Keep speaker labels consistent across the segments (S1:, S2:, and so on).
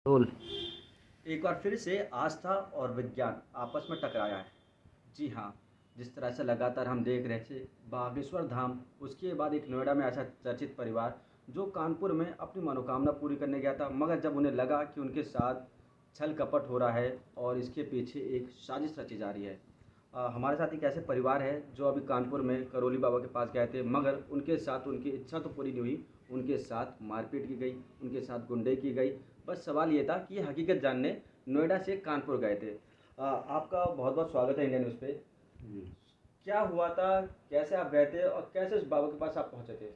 S1: Role.
S2: एक बार फिर से आस्था और विज्ञान आपस में टकराया है। जी हाँ, जिस तरह से लगातार हम देख रहे थे बागेश्वर धाम, उसके बाद एक नोएडा में ऐसा चर्चित परिवार जो कानपुर में अपनी मनोकामना पूरी करने गया था, मगर जब उन्हें लगा कि उनके साथ छल कपट हो रहा है और इसके पीछे एक साजिश रची जा रही है। हमारे साथ एक ऐसे परिवार है जो अभी कानपुर में करौली बाबा के पास गए थे, मगर उनके साथ उनकी इच्छा तो पूरी नहीं हुई, उनके साथ मारपीट की गई, उनके साथ गुंडे की गई। बस सवाल ये था कि ये हकीकत जानने नोएडा से कानपुर गए थे। आपका बहुत बहुत स्वागत है इंडिया न्यूज़ पे।
S3: जी।
S2: क्या हुआ था, कैसे आप गए थे और कैसे उस बाबा के पास आप पहुंचे थे?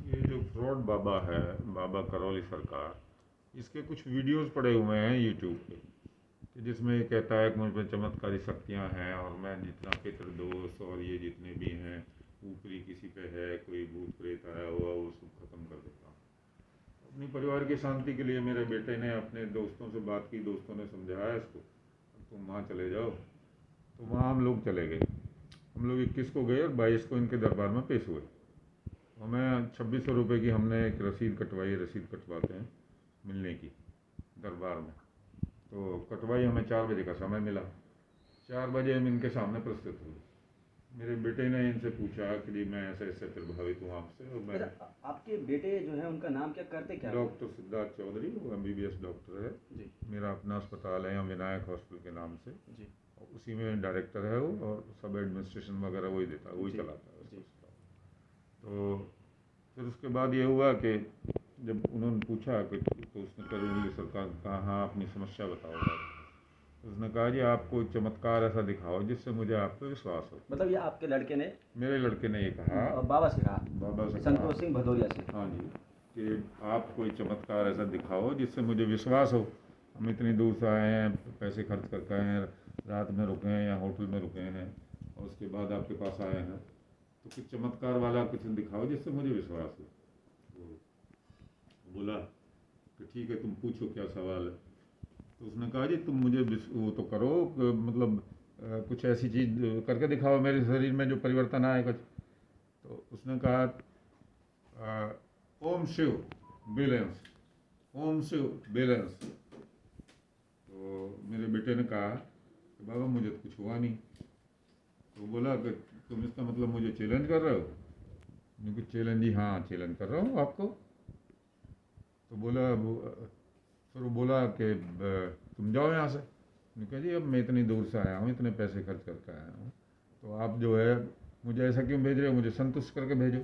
S3: ये जो फ्रॉड बाबा है, बाबा करौली सरकार, इसके कुछ वीडियोस पड़े हुए हैं यूट्यूब पे कि जिसमें ये कहता है कि मुझ में चमत्कारी शक्तियां हैं और मैं जितना पितृदोष और ये जितने भी हैं ऊपरी किसी पे है, कोई भूत प्रेत आया हुआ, वो सब खत्म कर देता हूँ। अपनी परिवार की शांति के लिए मेरे बेटे ने अपने दोस्तों से बात की, दोस्तों ने समझाया इसको तुम वहाँ चले जाओ। तो वहाँ हम लोग चले गए। हम लोग 21 को गए और 22 को इनके दरबार में पेश हुए। हमें 2600 रुपये की हमने एक रसीद कटवाई, रसीद कटवाते हैं मिलने की दरबार में। तो कटवाई, हमें 4 बजे का समय मिला। 4 बजे हम इनके सामने प्रस्तुत हुए। मेरे बेटे ने इनसे पूछा कि जी मैं ऐसे ऐसे प्रभावित हूँ आपसे, और मैं
S2: फिर आपके बेटे जो है उनका नाम क्या, करते क्या वो?
S3: डॉक्टर सिद्धार्थ चौधरी, वो MBBS डॉक्टर है।
S2: जी।
S3: मेरा अपना अस्पताल है यहाँ विनायक हॉस्पिटल के नाम से,
S2: जी।
S3: और उसी में डायरेक्टर है वो, और सब एडमिनिस्ट्रेशन वगैरह वही देता है, वही
S2: जी।
S3: चलाता है उसको।
S2: जी।
S3: तो फिर उसके बाद ये हुआ कि जब उन्होंने पूछा कि तो उसने करौली सरकार ने कहा हाँ अपनी समस्या बताओ साहब। तो उसने कहा जी आप कोई चमत्कार ऐसा दिखाओ जिससे मुझे आप पे विश्वास हो।
S2: मतलब ये आपके लड़के ने
S3: मेरे लड़के ने ये कहा,
S2: बाबा से कहा,
S3: बाबा से कहा,
S2: संतोष सिंह भदौरिया से।
S3: हाँ जी, कि आप कोई चमत्कार ऐसा दिखाओ जिससे मुझे विश्वास हो। हम इतनी दूर से आए हैं, पैसे खर्च करके आए हैं, रात में रुके हैं या होटल में रुके हैं, और उसके बाद आपके पास आए हैं, तो कुछ चमत्कार वाला कुछ दिखाओ जिससे मुझे विश्वास हो। तो बोला कि ठीक है तुम पूछो क्या सवाल है। तो उसने कहा जी तुम मुझे वो तो करो, मतलब कुछ ऐसी चीज़ करके दिखाओ मेरे शरीर में जो परिवर्तन आए कुछ। तो उसने कहा ओम शिव बैलेंस, ओम शिव बैलेंस। तो मेरे बेटे ने कहा कि बाबा मुझे तो कुछ हुआ नहीं। तो बोला कि तुम इसका मतलब मुझे चैलेंज कर रहे हो? मैंने कहा चैलेंज, ही हाँ चैलेंज कर रहा हूँ आपको। तो बोला फिर वो बोला कि तुम जाओ यहाँ से। मैंने कहा जी अब मैं इतनी दूर से आया हूँ, इतने पैसे खर्च करके आया हूँ, तो आप जो है मुझे ऐसा क्यों भेज रहे हो? मुझे संतुष्ट करके भेजो,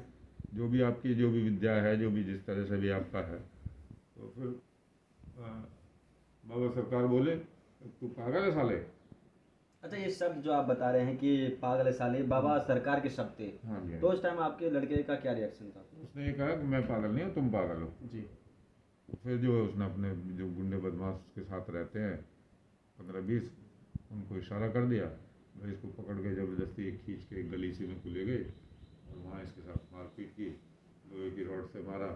S3: जो भी आपकी जो भी विद्या है, जो भी जिस तरह से भी आपका है। तो फिर बाबा सरकार बोले तू पागल है साले।
S2: अच्छा, ये शब्द जो आप बता रहे हैं कि पागल है साले, बाबा सरकार के शब्द थे,
S3: हाँ जी, हाँ
S2: तो
S3: जी।
S2: उस टाइम आपके लड़के का क्या रिएक्शन था?
S3: उसने ये कहा कि मैं पागल नहीं हूँ, तुम पागल हो।
S2: जी।
S3: तो फिर जो है उसने अपने जो गुंडे बदमाश के साथ रहते हैं 15-20, उनको इशारा कर दिया। भाई इसको पकड़ के ज़बरदस्ती खींच के एक गली से में को ले गए, और वहाँ इसके साथ मारपीट की, लोहे की रॉड से मारा,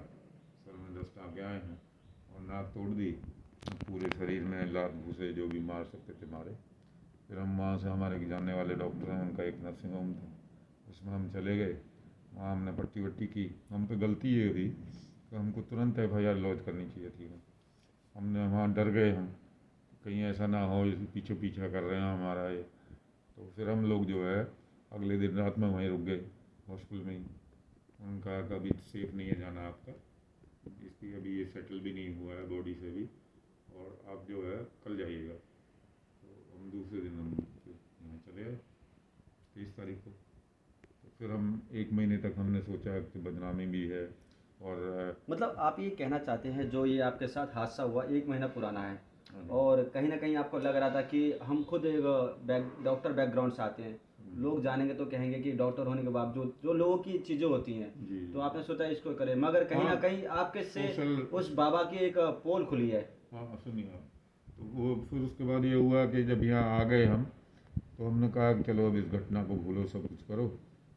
S3: सर में 10 टाँके आए हैं, और नाक तोड़ दी, पूरे शरीर में लात घुसे, जो भी मार सकते थे मारे। फिर हम वहाँ से, हमारे एक जानने वाले डॉक्टर हैं, उनका एक नर्सिंग होम था, उसमें हम चले गए। वहाँ हमने पट्टी वट्टी की। हम पे गलती ये हुई कि हमको तुरंत FIR लॉन्च करनी चाहिए थी। हमने वहाँ डर गए, हम कहीं ऐसा ना हो पीछे पीछा कर रहे हैं हमारा ये। तो फिर हम लोग जो है अगले दिन रात में वहीं रुक गए हॉस्पिटल में ही। उनका कभी सेफ नहीं है जाना आपका, इसकी अभी ये सेटल भी नहीं हुआ है बॉडी से भी, और आप जो है कल जाइएगा। तो हम दूसरे दिन हम यहाँ चले आए 23 तारीख को। तो फिर हम 1 महीने तक हमने सोचा कि बदनामी भी है, और
S2: मतलब आप ये कहना चाहते हैं जो ये आपके साथ हादसा हुआ 1 महीना पुराना है,
S3: हाँ जी,
S2: और कहीं ना कहीं आपको लग रहा था कि हम खुद एक डॉक्टर बैकग्राउंड से आते हैं, लोग जानेंगे तो कहेंगे कि डॉक्टर होने के बावजूद जो लोगों की चीज़ें होती हैं,
S3: जी,
S2: तो आपने सोचा इसको करें, मगर कहीं
S3: हाँ
S2: ना कहीं आपके से
S3: सोशल,
S2: उस बाबा की एक पोल खुली है।
S3: हाँ सुनिए आप। तो वो फिर उसके बाद ये हुआ कि जब यहाँ आ गए हम, तो हमने कहा कि चलो अब इस घटना को भूलो, सब कुछ करो।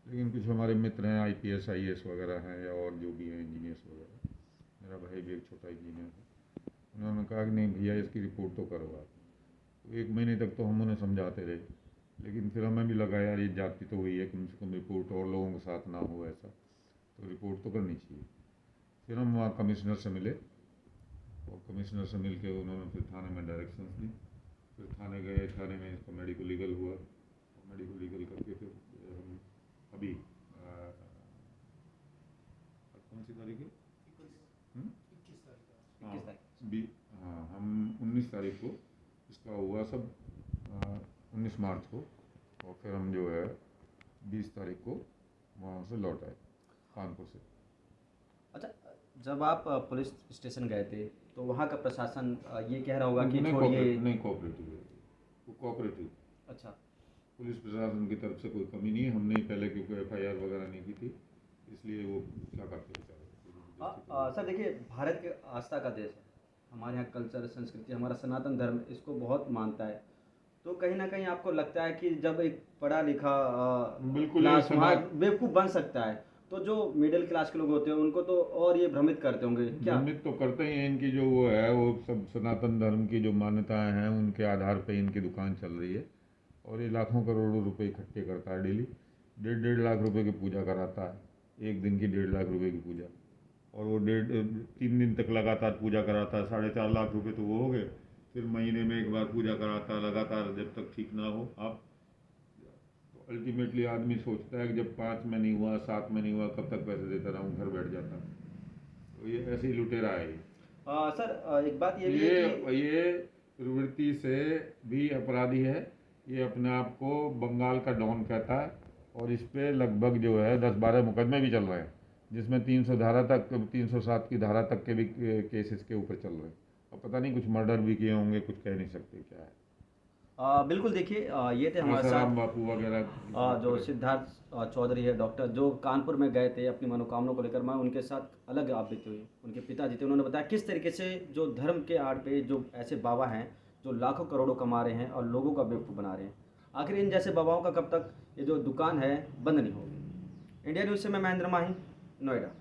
S3: लेकिन कुछ हमारे मित्र हैं IPS IAS वगैरह हैं, या और जो भी हैं इंजीनियर्स वगैरह, मेरा भाई भी एक छोटा इंजीनियर है, उन्होंने कहा कि नहीं भैया इसकी रिपोर्ट तो करो आप। तो 1 महीने तक तो हम उन्हें समझाते रहे, लेकिन फिर हमें भी लगा यार ये जाति तो हुई है, कम से कम रिपोर्ट और लोगों के साथ ना हो ऐसा, तो रिपोर्ट तो करनी चाहिए। फिर हम वहाँ कमिश्नर से मिले, और कमिश्नर से मिल के उन्होंने फिर थाने में डायरेक्शंस दी। फिर थाने गए, थाने में इसका मेडिको लीगल हुआ, मेडिको लीगल करके फिर हम अभी आज कौन सी तारीख है? हम्म?
S2: 21 तारीख।
S3: हाँ, हम 19 तारीख को इसका हुआ सब, 19 मार्च को, और फिर हम जो है 20 तारीख को वहाँ से लौट आए कानपुर से।
S2: अच्छा, जब आप पुलिस स्टेशन गए थे तो वहाँ का प्रशासन ये कह रहा होगा कि
S3: नहीं
S2: छोड़िए।
S3: नहीं, कोऑपरेटिव है वो, कोऑपरेटिव।
S2: अच्छा।
S3: पुलिस प्रशासन की तरफ से कोई कमी नहीं है, हमने पहले क्योंकि एफआईआर वगैरह नहीं की थी, इसलिए वो क्या करते बेचारे।
S2: सर देखिए, भारत के आस्था का देश है, हमारे यहाँ कल्चर संस्कृति, हमारा सनातन धर्म इसको बहुत मानता है। तो कहीं ना कहीं आपको लगता है कि जब एक पढ़ा लिखा
S3: बिल्कुल
S2: क्लास
S3: ये
S2: वहाँ
S3: समाज
S2: बेवकूफ़ बन सकता है, तो जो मिडिल क्लास के लोग होते हैं उनको तो और ये भ्रमित करते होंगे क्या?
S3: भ्रमित तो करते ही हैं। इनकी जो वो है, वो सब सनातन धर्म की जो मान्यताएं हैं उनके आधार पे इनकी दुकान चल रही है, और ये लाखों करोड़ों रुपए इकट्ठे करता है डेली। 1.5 लाख रुपए की पूजा कराता है, एक दिन की 1.5 लाख रुपए की पूजा, और वो 3 दिन तक लगातार पूजा कराता है। 4.5 लाख रुपए तो वो हो गए। फिर महीने में एक बार पूजा कराता है लगातार, जब तक ठीक ना हो आप। अल्टीमेटली आदमी सोचता है कि जब 5 में नहीं हुआ, 7 में नहीं हुआ, कब तक पैसे देता रहूँ, घर बैठ जाता है। तो ये ऐसे ही लुटेरा है ये।
S2: सर एक बात ये भी है कि
S3: ये प्रवृत्ति से भी अपराधी है। ये अपने आप को बंगाल का डॉन कहता है, और इस पे लगभग जो है 10-12 मुकदमे भी चल रहे हैं, जिसमें 300 धारा तक, 307 की धारा तक के भी केस इसके ऊपर चल रहे हैं। अब पता नहीं कुछ मर्डर भी किए होंगे, कुछ कह नहीं सकते क्या है।
S2: बिल्कुल देखिए, ये थे हमारे
S3: आसाराम
S2: साथ
S3: बापू वगैरह
S2: जो सिद्धार्थ चौधरी है डॉक्टर, जो कानपुर में गए थे अपनी मनोकामनाओं को लेकर। मैं उनके साथ अलग आप बीती हुई, उनके पिताजी थे, उन्होंने बताया किस तरीके से जो धर्म के आड़ पे जो ऐसे बाबा हैं जो लाखों करोड़ों कमा रहे हैं और लोगों का बेवकूफ़ बना रहे हैं। आखिर इन जैसे बाबाओं का कब तक ये जो दुकान है बंद नहीं होगी। इंडिया न्यूज़ से मैं महेंद्र माही, नोएडा।